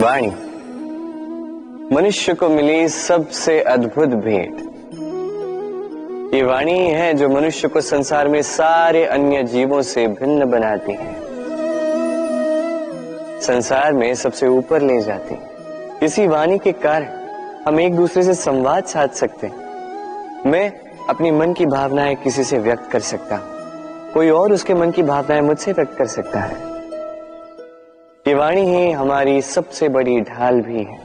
वाणी मनुष्य को मिली सबसे अद्भुत भेंट। ये वाणी है जो मनुष्य को संसार में सारे अन्य जीवों से भिन्न बनाती है, संसार में सबसे ऊपर ले जाती है। इसी वाणी के कारण हम एक दूसरे से संवाद साध सकते हैं। मैं अपनी मन की भावनाएं किसी से व्यक्त कर सकता हूं, कोई और उसके मन की भावनाएं मुझसे व्यक्त कर सकता है। ये वाणी ही हमारी सबसे बड़ी ढाल भी है।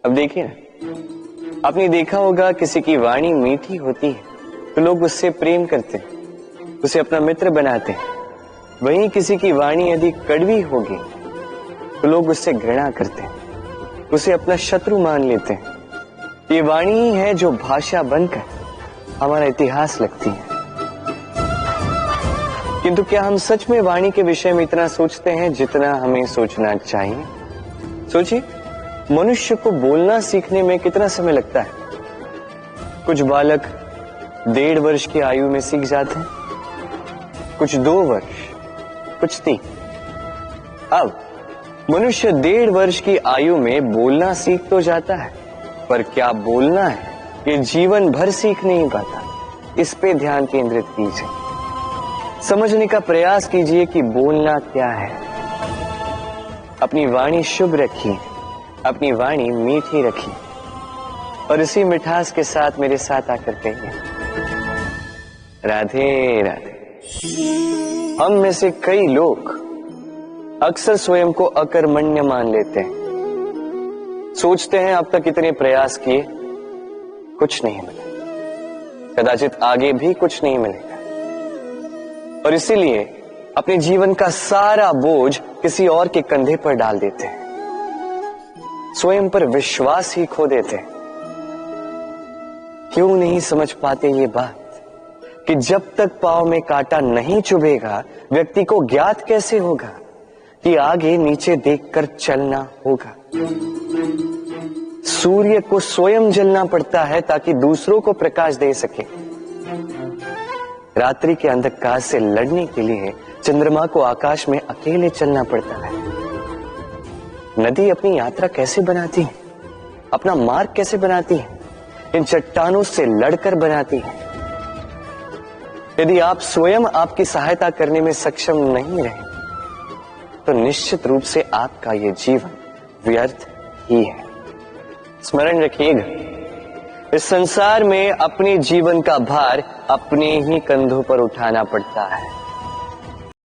अब देखिए ना, आपने देखा होगा किसी की वाणी मीठी होती है तो लोग उससे प्रेम करते हैं, उसे अपना मित्र बनाते हैं। वहीं किसी की वाणी यदि कड़वी होगी तो लोग उससे घृणा करते हैं, उसे अपना शत्रु मान लेते हैं। ये वाणी ही है जो भाषा बनकर हमारा इतिहास लगती है। किंतु क्या हम सच में वाणी के विषय में इतना सोचते हैं जितना हमें सोचना चाहिए? सोचिए, मनुष्य को बोलना सीखने में कितना समय लगता है। कुछ बालक 1.5 वर्ष की आयु में सीख जाते हैं, कुछ 2 वर्ष, कुछ 3। अब मनुष्य 1.5 वर्ष की आयु में बोलना सीख तो जाता है, पर क्या बोलना है ये जीवन भर सीख नहीं पाता। इस पे ध्यान केंद्रित कीजिए, समझने का प्रयास कीजिए कि बोलना क्या है। अपनी वाणी शुभ रखिए, अपनी वाणी मीठी रखिए और इसी मिठास के साथ मेरे साथ आकर कहिए, राधे राधे। हम में से कई लोग अक्सर स्वयं को अकर्मण्य मान लेते हैं। सोचते हैं अब तक इतने प्रयास किए, कुछ नहीं मिला, कदाचित आगे भी कुछ नहीं मिलेगा, और इसीलिए अपने जीवन का सारा बोझ किसी और के कंधे पर डाल देते हैं, स्वयं पर विश्वास ही खो देते हैं। क्यों नहीं समझ पाते ये बात कि जब तक पांव में कांटा नहीं चुभेगा व्यक्ति को ज्ञात कैसे होगा कि आगे नीचे देखकर चलना होगा। सूर्य को स्वयं जलना पड़ता है ताकि दूसरों को प्रकाश दे सके। रात्रि के अंधकार से लड़ने के लिए चंद्रमा को आकाश में अकेले चलना पड़ता है। नदी अपनी यात्रा कैसे बनाती है, अपना मार्ग कैसे बनाती है? इन चट्टानों से लड़कर बनाती है। यदि आप स्वयं आपकी सहायता करने में सक्षम नहीं रहे तो निश्चित रूप से आपका यह जीवन व्यर्थ ही है। स्मरण रखिएगा, इस संसार में अपने जीवन का भार अपने ही कंधों पर उठाना पड़ता है।